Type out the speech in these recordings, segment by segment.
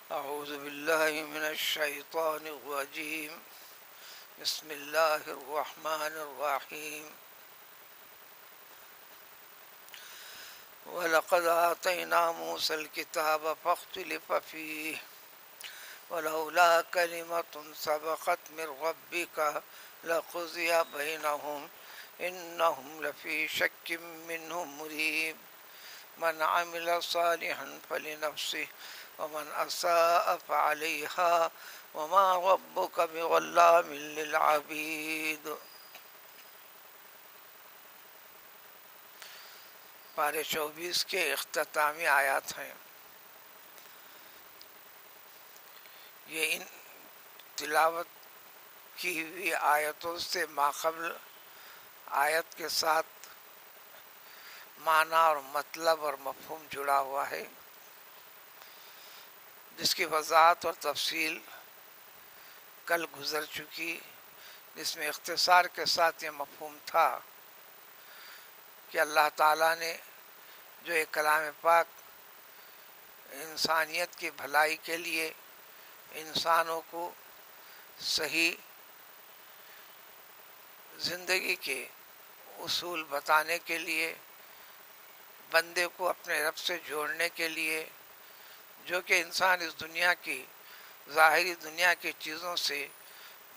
أعوذ بالله من الشيطان الرجيم. بسم الله الرحمن الرحيم. ولقد آتينا موسى الكتاب فاختلف فيه ولولا كلمة سبقت من ربك لقضي بينهم إنهم لفي شك منه مريب. من عمل صالحا فلنفسه ومن أساء فعليها وما ربك بظلام للعبید. پارے 24 کے اختتامی آیات ہیں. یہ ان تلاوت کی ہوئی آیتوں سے ماقبل آیت کے ساتھ معنی اور مطلب اور مفہوم جڑا ہوا ہے، جس کی وضاحت اور تفصیل کل گزر چکی، جس میں اختصار کے ساتھ یہ مفہوم تھا کہ اللہ تعالیٰ نے جو ایک کلام پاک انسانیت کی بھلائی کے لیے انسانوں کو صحیح زندگی کے اصول بتانے کے لیے، بندے کو اپنے رب سے جوڑنے کے لیے، جو کہ انسان اس دنیا کی ظاہری دنیا کی چیزوں سے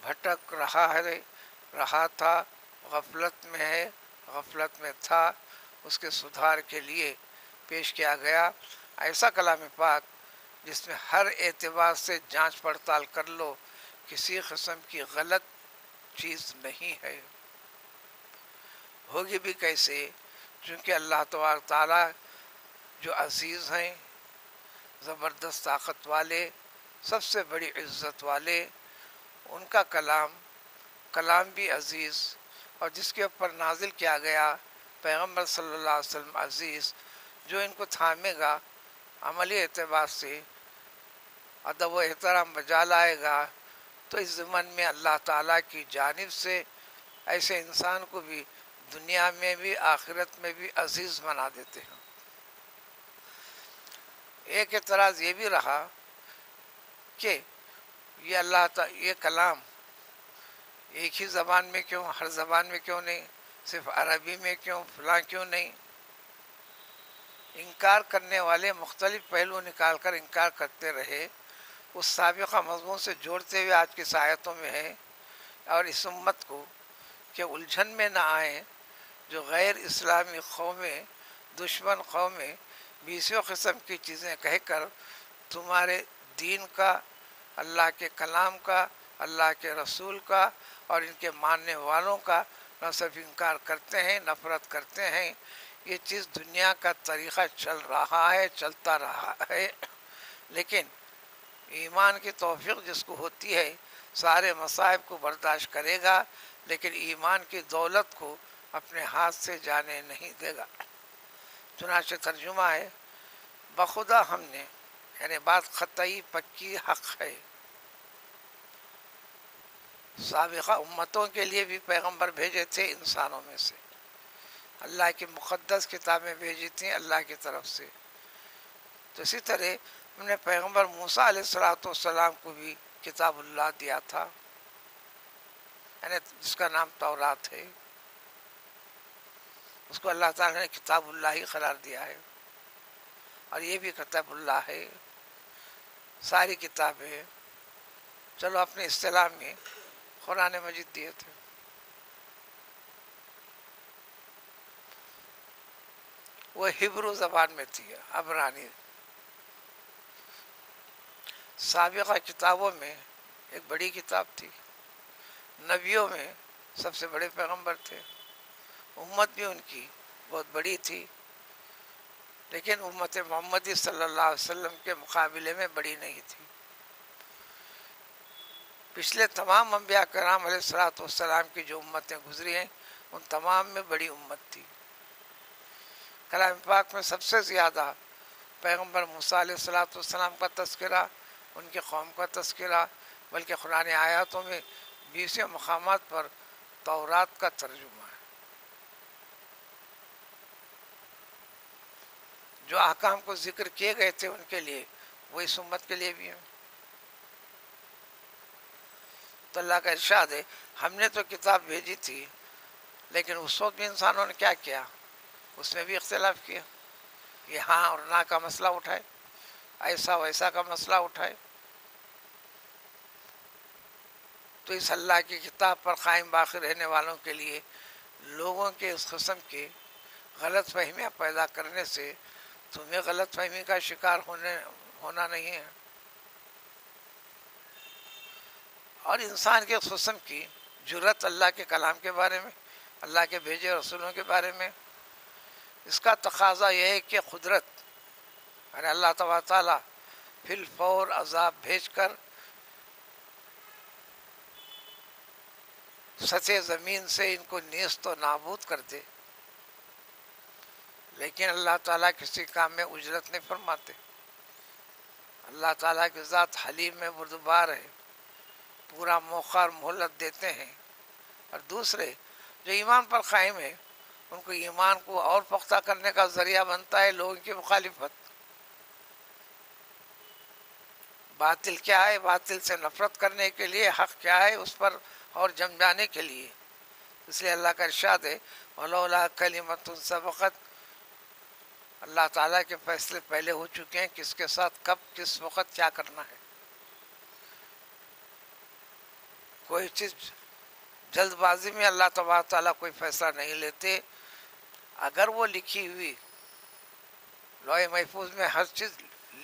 بھٹک رہا تھا، غفلت میں ہے، غفلت میں تھا، اس کے سدھار کے لیے پیش کیا گیا ایسا کلام پاک جس میں ہر اعتبار سے جانچ پڑتال کر لو، کسی قسم کی غلط چیز نہیں ہے. ہوگی بھی کیسے؟ چونکہ اللہ تبارک تعالیٰ جو عزیز ہیں، زبردست طاقت والے، سب سے بڑی عزت والے، ان کا کلام بھی عزیز، اور جس کے اوپر نازل کیا گیا پیغمبر صلی اللہ علیہ وسلم عزیز، جو ان کو تھامے گا، عملی اعتبار سے ادب و احترام بجا لائے گا، تو اس ضمن میں اللہ تعالیٰ کی جانب سے ایسے انسان کو بھی دنیا میں بھی آخرت میں بھی عزیز بنا دیتے ہیں. ایک اعتراض یہ بھی رہا کہ یہ کلام ایک ہی زبان میں کیوں، ہر زبان میں کیوں نہیں، صرف عربی میں کیوں، فلاں کیوں نہیں؟ انکار کرنے والے مختلف پہلو نکال کر انکار کرتے رہے. اس سابقہ مضمون سے جوڑتے ہوئے آج کی آیتوں میں ہے، اور اس امت کو کہ الجھن میں نہ آئیں، جو غیر اسلامی قومیں، دشمن قومیں 20 قسم کی چیزیں کہہ کر تمہارے دین کا، اللہ کے کلام کا، اللہ کے رسول کا اور ان کے ماننے والوں کا نہ صرف انکار کرتے ہیں، نفرت کرتے ہیں. یہ چیز دنیا کا طریقہ چل رہا ہے، چلتا رہا ہے، لیکن ایمان کی توفیق جس کو ہوتی ہے سارے مصائب کو برداشت کرے گا، لیکن ایمان کی دولت کو اپنے ہاتھ سے جانے نہیں دے گا. چنانچہ ترجمہ ہے، بخدا ہم نے، یعنی بات قطعی پکی حق ہے، سابقہ امتوں کے لیے بھی پیغمبر بھیجے تھے انسانوں میں سے، اللہ کی مقدس کتابیں بھیجی تھیں اللہ کی طرف سے. تو اسی طرح ہم نے پیغمبر موسیٰ علیہ السلام کو بھی کتاب اللہ دیا تھا، یعنی جس کا نام تورات ہے، اس کو اللہ تعالیٰ نے کتاب اللہ ہی قرار دیا ہے، اور یہ بھی کتاب اللہ ہے. ساری کتابیں چلو اپنے اصطلاح میں قرآن مجید دیے تھے. وہ ہبرو زبان میں تھی، عبرانی. سابقہ کتابوں میں ایک بڑی کتاب تھی، نبیوں میں سب سے بڑے پیغمبر تھے، امت بھی ان کی بہت بڑی تھی، لیکن امت محمدی صلی اللہ علیہ وسلم کے مقابلے میں بڑی نہیں تھی. پچھلے تمام انبیاء کرام علیہ السلام کی جو امتیں گزری ہیں ان تمام میں بڑی امت تھی. کلام پاک میں سب سے زیادہ پیغمبر موسیٰ علیہ السلام کا تذکرہ، ان کے قوم کا تذکرہ، بلکہ قرآن آیاتوں میں 20 مقامات پر تورات کا ترجمہ ہے. جو احکام کو ذکر کیے گئے تھے ان کے لیے وہ اس امت کے لیے بھی ہیں۔ تو اللہ کا ارشاد ہے ہم نے تو کتاب بھیجی تھی، لیکن اس وقت بھی انسانوں نے کیا کیا، اس میں بھی اختلاف کیا، یہ ہاں اور نہ کا مسئلہ اٹھائے، ایسا ویسا کا مسئلہ اٹھائے۔ تو اس اللہ کی کتاب پر قائم باقی رہنے والوں کے لیے لوگوں کے اس قسم کی غلط فہمیاں پیدا کرنے سے تمہیں غلط فہمی کا شکار ہونا نہیں ہے۔ اور انسان کے اس قسم کی جرت اللہ کے کلام کے بارے میں، اللہ کے بھیجے رسولوں کے بارے میں، اس کا تقاضا یہ ہے کہ قدرت یعنی اللہ تبارک تعالیٰ فی الفور عذاب بھیج کر سطح زمین سے ان کو نیست و نابود کر دے، لیکن اللہ تعالیٰ کسی کام میں اجرت نہیں فرماتے۔ اللہ تعالیٰ کی ذات حلیم میں بردبار ہے، پورا موقع اور مہلت دیتے ہیں۔ اور دوسرے جو ایمان پر قائم ہے ان کو ایمان کو اور پختہ کرنے کا ذریعہ بنتا ہے لوگوں کی مخالفت۔ باطل کیا ہے، باطل سے نفرت کرنے کے لیے، حق کیا ہے اس پر اور جم جانے کے لیے۔ اس لیے اللہ کا ارشاد ہے وَلَوْلَا كَلِمَةٌ سَبَقَتْ، اللہ تعالیٰ کے فیصلے پہلے ہو چکے ہیں کس کے ساتھ کب کس وقت کیا کرنا ہے۔ کوئی چیز جلد بازی میں اللہ تبارک تعالیٰ کوئی فیصلہ نہیں لیتے، اگر وہ لکھی ہوئی لوح محفوظ میں ہر چیز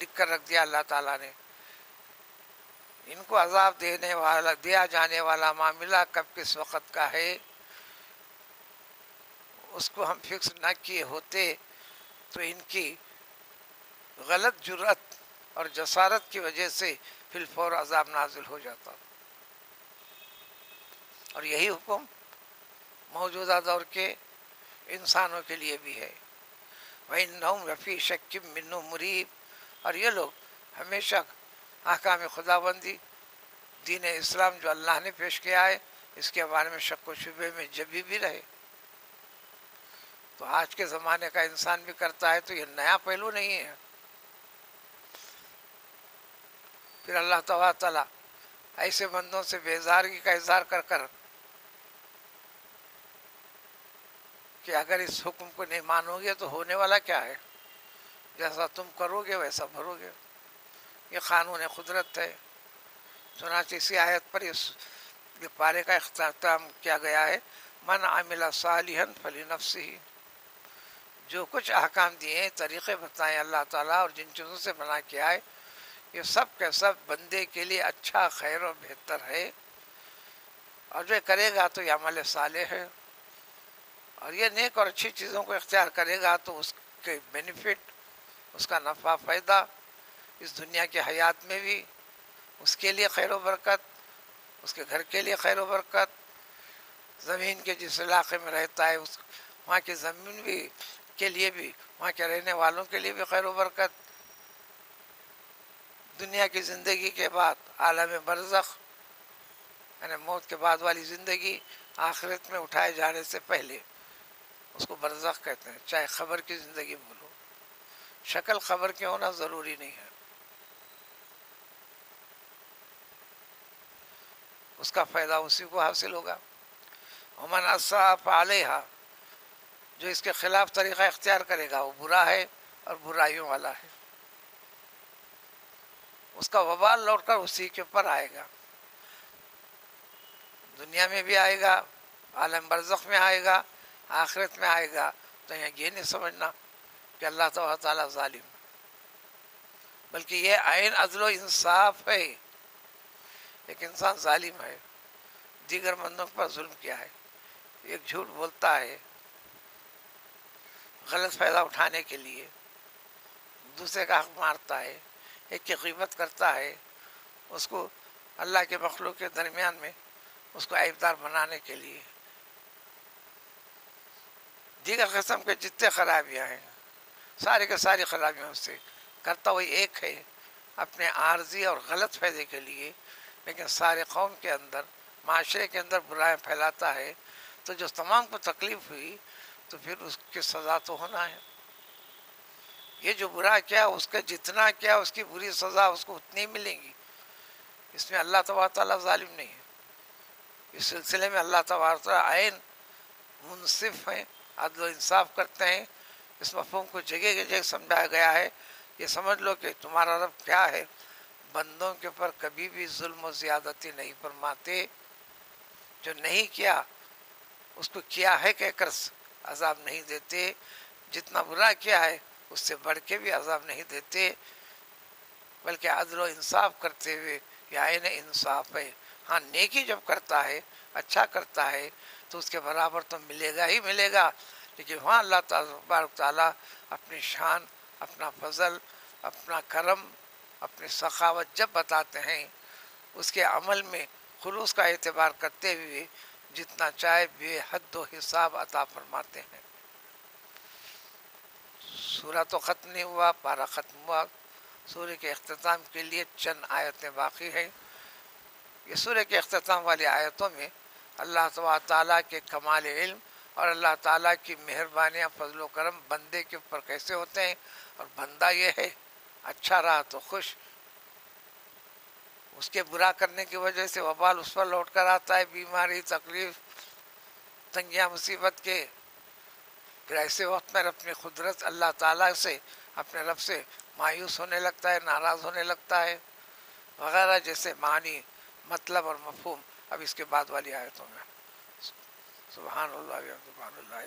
لکھ کر رکھ دیا اللہ تعالیٰ نے، ان کو عذاب دیا جانے والا معاملہ کب کس وقت کا ہے اس کو ہم فکس نہ کیے ہوتے تو ان کی غلط جرت اور جسارت کی وجہ سے فی الفور عذاب نازل ہو جاتا۔ اور یہی حکم موجودہ دور کے انسانوں کے لیے بھی ہے۔ وَإِنَّهُمْ لَفِي شَكٍّ مِّنْهُ مُرِيبٍ، اور یہ لوگ ہمیشہ احکام خداوندی دین اسلام جو اللہ نے پیش کیا ہے اس کے بارے میں شک و شبے میں جبھی بھی رہے۔ تو آج کے زمانے کا انسان بھی کرتا ہے تو یہ نیا پہلو نہیں ہے۔ پھر اللہ تعالیٰ ایسے بندوں سے بیزارگی کا اظہار کر کر کہ اگر اس حکم کو نہیں مانو گے تو ہونے والا کیا ہے، جیسا تم کرو گے ویسا بھرو گے، یہ قانون قدرت ہے۔ چنانچہ اسی آیت پر یہ پارے کا اختتام کیا گیا ہے من عمل صالحا فلنفسہ، جو کچھ احکام دیے طریقے بتائیں اللہ تعالیٰ اور جن چیزوں سے منع کیا ہے یہ سب کے سب بندے کے لیے اچھا خیر و بہتر ہے، اور جو کرے گا تو یہ عمل صالح ہے، اور یہ نیک اور اچھی چیزوں کو اختیار کرے گا تو اس کے بینیفٹ، اس کا نفع فائدہ اس دنیا کی حیات میں بھی اس کے لیے خیر و برکت، اس کے گھر کے لیے خیر و برکت، زمین کے جس علاقے میں رہتا ہے وہاں کی زمین بھی کے لیے بھی، وہاں کے رہنے والوں کے لیے بھی خیر و برکت، دنیا کی زندگی کے بعد عالم برزخ یعنی موت کے بعد والی زندگی، آخرت میں اٹھائے جانے سے پہلے اس کو برزخ کہتے ہیں، چاہے خبر کی زندگی بولو، شکل خبر کے ہونا ضروری نہیں ہے، اس کا فائدہ اسی کو حاصل ہوگا۔ ومن اساء فعلیہا، جو اس کے خلاف طریقہ اختیار کرے گا وہ برا ہے اور برائیوں والا ہے، اس کا وبال لوٹ کر اسی کے اوپر آئے گا، دنیا میں بھی آئے گا، عالم برزخ میں آئے گا، آخرت میں آئے گا۔ تو یہ نہیں سمجھنا کہ اللہ تعالیٰ ظالم، بلکہ یہ عین عدل و انصاف ہے۔ ایک انسان ظالم ہے، دیگر بندوں پر ظلم کیا ہے، ایک جھوٹ بولتا ہے غلط فائدہ اٹھانے کے لیے، دوسرے کا حق مارتا ہے، ایک کی غیبت کرتا ہے، اس کو اللہ کے مخلوق کے درمیان میں اس کو عیبدار بنانے کے لیے، دیگر قسم کے جتنے خرابیاں ہیں سارے کے ساری خرابیاں اس سے کرتا وہی ایک ہے اپنے عارضی اور غلط فائدے کے لیے، لیکن سارے قوم کے اندر معاشرے کے اندر برائیں پھیلاتا ہے، تو جو تمام کو تکلیف ہوئی تو پھر اس کی سزا تو ہونا ہے۔ یہ جو برا کیا اس کا جتنا کیا اس کی بری سزا اس کو اتنی ملے گی. اس میں اللہ تبارک تعالیٰ ظالم نہیں ہے. اس سلسلے میں اللہ تبارک تعالیٰ عین منصف ہیں، عدل و انصاف کرتے ہیں. اس مفہوم کو جگہ جگہ سمجھایا گیا ہے. یہ سمجھ لو کہ تمہارا رب کیا ہے، بندوں کے اوپر کبھی بھی ظلم و زیادتی نہیں فرماتے. جو نہیں کیا اس کو کیا ہے کہہ کر عذاب نہیں دیتے، جتنا برا کیا ہے اس سے بڑھ کے بھی عذاب نہیں دیتے، بلکہ عدل و انصاف کرتے ہوئے یہ عین انصاف ہے. ہاں نیکی جب کرتا ہے، اچھا کرتا ہے تو اس کے برابر تو ملے گا ہی ملے گا، لیکن وہاں اللہ تبارک تعالیٰ اپنی شان، اپنا فضل، اپنا کرم، اپنی سخاوت جب بتاتے ہیں اس کے عمل میں خلوص کا اعتبار کرتے ہوئے جتنا چاہے بے حد و حساب عطا فرماتے ہیں. سورہ تو ختم نہیں ہوا، پارہ ختم ہوا. سورہ کے اختتام کے لیے چند آیتیں باقی ہیں. یہ سورہ کے اختتام والی آیتوں میں اللہ تعالیٰ کے کمال علم اور اللہ تعالیٰ کی مہربانیاں، فضل و کرم بندے کے اوپر کیسے ہوتے ہیں، اور بندہ یہ ہے اچھا رہا تو خوش، اس کے برا کرنے کی وجہ سے وبال اس پر لوٹ کر آتا ہے، بیماری، تکلیف، تنگیاں، مصیبت کے. پھر ایسے وقت میں اپنی قدرت اللہ تعالیٰ سے، اپنے رب سے مایوس ہونے لگتا ہے، ناراض ہونے لگتا ہے وغیرہ جیسے معنی، مطلب اور مفہوم اب اس کے بعد والی آیتوں میں. سبحان اللہ سبحان اللہ.